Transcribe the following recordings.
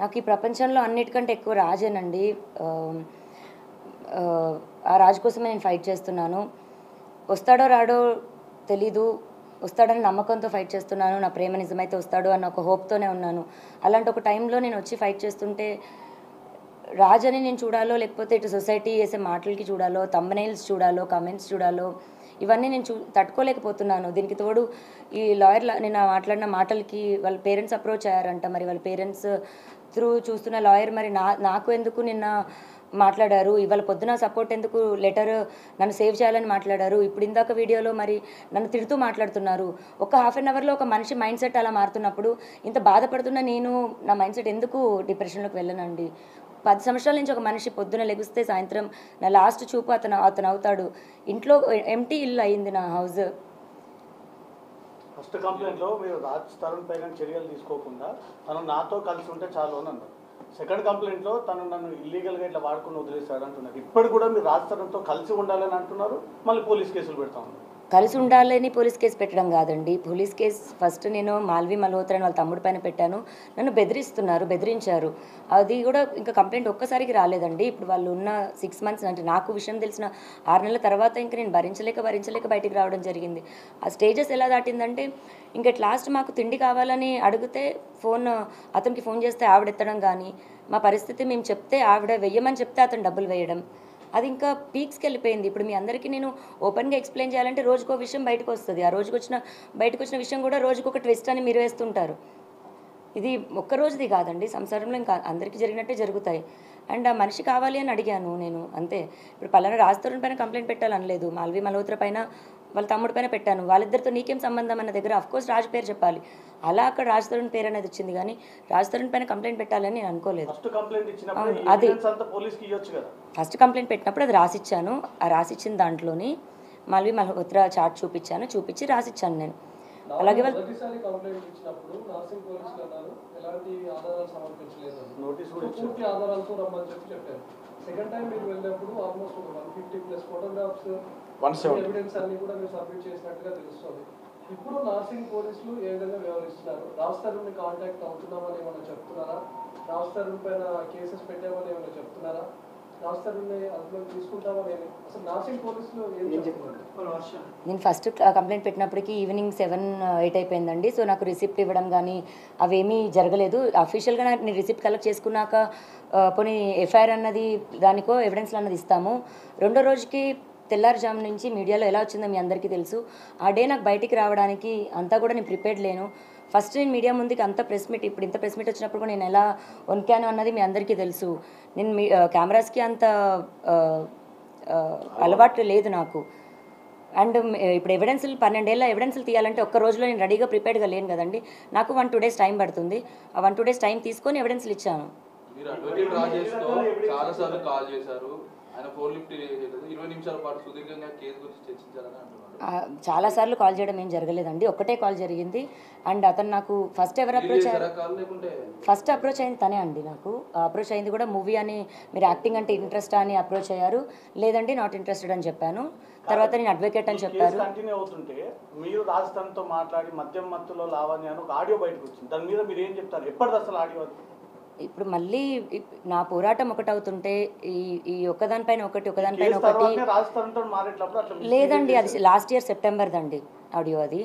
నాకు ఈ ప్రపంచంలో అన్నిటికంటే ఎక్కువ రాజేనండి. ఆ రాజు కోసమే నేను ఫైట్ చేస్తున్నాను. వస్తాడో రాడో తెలీదు, వస్తాడని నమ్మకంతో ఫైట్ చేస్తున్నాను. నా ప్రేమ నిజమైతే వస్తాడు అన్న ఒక హోప్తోనే ఉన్నాను. అలాంటి ఒక టైంలో నేను వచ్చి ఫైట్ చేస్తుంటే రాజని నేను చూడాలో, లేకపోతే ఇటు సొసైటీ చేసే మాటలకి చూడాలో, థంబ్నెయిల్స్ చూడాలో, కమెంట్స్ చూడాలో, ఇవన్నీ నేను తట్టుకోలేకపోతున్నాను. దీనికి తోడు ఈ లాయర్ నేను మాట్లాడిన మాటలకి వాళ్ళ పేరెంట్స్ అప్రోచ్ అయ్యారంట. మరి వాళ్ళ పేరెంట్స్ త్రూ చూస్తున్న లాయర్ మరి నాకు ఎందుకు నిన్న మాట్లాడారు, ఇవాళ పొద్దున సపోర్ట్ ఎందుకు లెటర్ నన్ను సేవ్ చేయాలని మాట్లాడారు, ఇప్పుడు ఇందాక వీడియోలో మరి నన్ను తిడుతూ మాట్లాడుతున్నారు. ఒక హాఫ్ అన్ అవర్లో ఒక మనిషి మైండ్ సెట్ అలా మారుతున్నప్పుడు ఇంత బాధపడుతున్న నేను నా మైండ్ సెట్ ఎందుకు డిప్రెషన్లోకి వెళ్ళనండి? 10 సంవత్సరాల నుంచి ఒక మనిషి పొద్దున లెగిస్తే సాయంత్రం నా లాస్ట్ చూపు అతను అవుతాడు. ఇంట్లో ఎంటీ ఇల్లు అయింది నా హౌస్. ఫస్ట్ కంప్లైంట్లో మీరు రాజ్ తరుణ్ పైన చర్యలు తీసుకోకుండా తను నాతో కలిసి ఉంటే చాలు అని అన్నారు. సెకండ్ కంప్లైంట్లో తను నన్ను ఇల్లీగల్గా ఇట్లా వాడుకుని వదిలేశాడు అంటున్నారు. ఇప్పుడు కూడా మీరు రాజ్ తరుణ్తో కలిసి ఉండాలని అంటున్నారు, మళ్ళీ పోలీస్ కేసులు పెడతా ఉన్నారు. కలిసి ఉండాలని పోలీస్ కేసు పెట్టడం కాదండి. పోలీస్ కేసు ఫస్ట్ నేను మాల్వి మల్హోత్రా వాళ్ళ తమ్ముడి పైన పెట్టాను. నన్ను బెదిరించారు. అది కూడా ఇంకా కంప్లైంట్ ఒక్కసారికి రాలేదండి. ఇప్పుడు వాళ్ళు ఉన్న 6 మంత్స్ అంటే నాకు విషయం తెలిసిన 6 నెలల తర్వాత ఇంకా నేను భరించలేక బయటికి రావడం జరిగింది. ఆ స్టేజెస్ ఎలా దాటిందంటే ఇంకా లాస్ట్ మాకు తిండి కావాలని అడిగితే అతనికి ఫోన్ చేస్తే ఆవిడ ఎత్తడం కానీ, మా పరిస్థితి మేము చెప్తే ఆవిడ వెయ్యమని చెప్తే అతను డబ్బులు వేయడం, అది ఇంకా పీక్స్కి వెళ్ళిపోయింది. ఇప్పుడు మీ అందరికీ నేను ఓపెన్గా ఎక్స్ప్లెయిన్ చేయాలంటే రోజుకో విషయం బయటకు వస్తుంది. ఆ బయటకు వచ్చిన విషయం కూడా రోజుకొక ట్విస్ట్ అని మీరు వేస్తుంటారు. ఇది ఒక్క రోజుది కాదండి, సంసారంలో ఇంకా అందరికీ జరిగినట్టే జరుగుతాయి. అండ్ ఆ మనిషి కావాలి అని అడిగాను నేను, అంతే. ఇప్పుడు పలానా రాజ్ తరుణ్ పైన కంప్లైంట్ పెట్టాలనలేదు, మాల్వి మల్హోత్రా పైన వాళ్ళ తమ్ముడి పైన పెట్టాను. వాళ్ళిద్దరితో నీకేం సంబంధం అన్న దగ్గర అఫ్కోర్స్ రాజ్ పేరు చెప్పాలి. అలా అక్కడ రాజ్ తరుణ్ పేరు అనేది వచ్చింది, కానీ రాజ్ తరుణ్ పైన కంప్లైంట్ పెట్టాలని నేను అనుకోలేదు. అది ఫస్ట్ కంప్లైంట్ పెట్టినప్పుడు అది రాసిచ్చాను. ఆ రాసిచ్చిన దాంట్లోని మాల్వి మల్హోత్రా చార్ట్ చూపించి రాసిచ్చాను నేను. అలాగే సెకండ్ టైం మీరు వెళ్ళినప్పుడు ఆల్మోస్ట్ 150+ ఫోటోగ్రాఫ్స్ ఎవిడెన్స్ అన్ని కూడా మీరు సబ్మిట్ చేసినట్టుగా తెలుస్తుంది. ఇప్పుడు నార్సింగ్ పోలీసులు ఏ విధంగా వ్యవహరిస్తున్నారు? రాజ్ తరుణ్ని కాంటాక్ట్ అవుతున్నామని ఏమైనా చెప్తున్నారా? రాజ్ తరుణ్ పైన కేసెస్ పెట్టామని ఏమైనా చెప్తున్నారా? రాజ్ తరుణ్ని అదుపులోకి తీసుకుంటామని అసలు నార్సింగ్ పోలీసులు ఏం చెప్తున్నారు? నేను ఫస్ట్ కంప్లైంట్ పెట్టినప్పటికీ ఈవినింగ్ 7-8 అయిపోయిందండి. సో నాకు రిసిప్ట్ ఇవ్వడం కానీ అవేమీ జరగలేదు. అఫీషియల్గా నేను రిసిప్ట్ కలెక్ట్ చేసుకున్నాక పోనీ ఎఫ్ఐఆర్ అన్నది దానికో ఎవిడెన్స్లు అన్నది ఇస్తాము. రెండో రోజుకి తెల్లారుజాము నుంచి మీడియాలో ఎలా వచ్చిందో మీ అందరికీ తెలుసు. ఆ డే నాకు బయటికి రావడానికి అంతా కూడా నేను ప్రిపేర్డ్ లేను. ఫస్ట్ నేను మీడియా ముందుకి అంత ప్రెస్ మీట్, ఇప్పుడు ఇంత ప్రెస్ మీట్ వచ్చినప్పుడు కూడా నేను ఎలా వణికాను అన్నది మీ అందరికీ తెలుసు. నేను కెమెరాస్కి అంత అలవాటు లేదు నాకు. అండ్ ఇప్పుడు ఎవిడెన్స్లు 12 ఏళ్ళ ఎవిడెన్స్లు తీయాలంటే ఒక్క రోజులో నేను రెడీగా ప్రిపేర్డ్గా లేను కదండి. నాకు 1-2 డేస్ టైం పడుతుంది. ఆ 1-2 డేస్ టైం తీసుకొని ఎవిడెన్స్లు ఇచ్చాను. మీరు అడ్వకేట్ రాజేష్తో చాలాసార్లు కాల్ చేశారు, ఆయన ఫోన్ లిఫ్ట్ చేయలేదు. 20 నిమిషాల పాటు సుదీర్ఘంగా కేసు గురించి చర్చించాలని అంటున్నారు. చాలాసార్లు కాల్ చేయడం ఏం జరగలేదండి, ఒక్కటే కాల్ జరిగింది. అండ్ అతను నాకు ఫస్ట్ ఎవరు అప్రోచ్ అయ్యారు? ఫస్ట్ అప్రోచ్ అయింది తనే అండి. నాకు అప్రోచ్ అయింది కూడా మూవీ అని, మీరు యాక్టింగ్ అంటే ఇంట్రెస్ట్ అని అప్రోచ్ అయ్యారు. లేదండి నాట్ ఇంట్రెస్టెడ్ అని చెప్పాను. తర్వాత నేను అడ్వకేట్ అని చెప్పారు. కంటిన్యూ అవుతుంటే మీరు రాజ్ తరుణ్తో మాట్లాడి మధ్యలో లావణ్య అని ఒక ఆడియో బయటకు వచ్చింది. దాని మీద మీరు ఏం చెప్తారు? ఎప్పటిది అసలు ఆడియో? ఇప్పుడు మళ్ళీ నా పోరాటం ఒకటవుతుంటే ఈ ఒకదానిపైన ఒకటి లేదండి. అది లాస్ట్ ఇయర్ సెప్టెంబర్ దండి ఆడియో. అది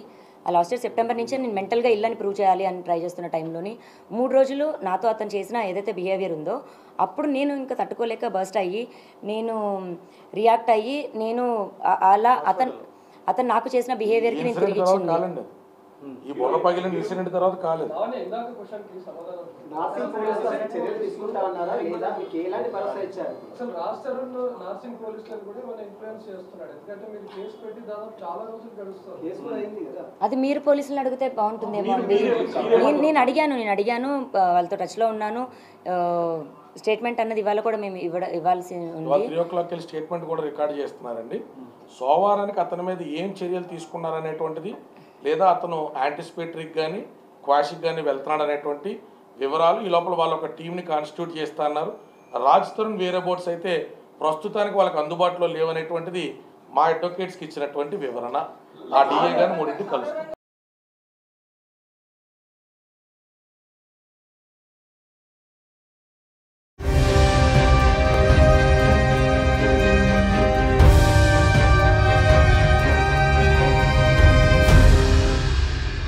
లాస్ట్ ఇయర్ సెప్టెంబర్ నుంచే నేను మెంటల్గా ఇల్లని ప్రూవ్ చేయాలి అని ట్రై చేస్తున్న టైంలోని 3 రోజులు నాతో అతను చేసిన ఏదైతే బిహేవియర్ ఉందో అప్పుడు నేను ఇంకా తట్టుకోలేక బర్స్ట్ అయ్యి నేను రియాక్ట్ అయ్యి నేను అలా అతను నాకు చేసిన బిహేవియర్కి నేను తిరిగి ఇచ్చింది. ఈ బొర్ర పగిలిన ఇన్సిడెంట్ తర్వాత కాలేదు. అది మీరు పోలీసులను అడిగితే బాగుంటుందేమో అండి. నేను అడిగాను, వాళ్ళతో టచ్లో ఉన్నాను. స్టేట్మెంట్ అన్నది ఇవాళ కూడా మేము ఇవ్వాల్సి ఉంది. 3 o'clock స్టేట్మెంట్ కూడా రికార్డ్ చేస్తున్నారండి. సోమవారానికి అతని మీద ఏం చర్యలు తీసుకున్నారనేటువంటిది, లేదా అతను యాంటిసిపేటరీకి కానీ క్వాషిక్ కానీ వెళ్తున్నాడు అనేటువంటి వివరాలు ఈ లోపల వాళ్ళు ఒక టీంని కాన్స్టిట్యూట్ చేస్తా అన్నారు. రాజ్ తరుణ్ వేరే బోర్డ్స్ అయితే ప్రస్తుతానికి వాళ్ళకి అందుబాటులో లేవనేటువంటిది మా అడ్వకేట్స్కి ఇచ్చినటువంటి వివరణ. ఆ డిఏ గాని 3 కలుస్తుంది.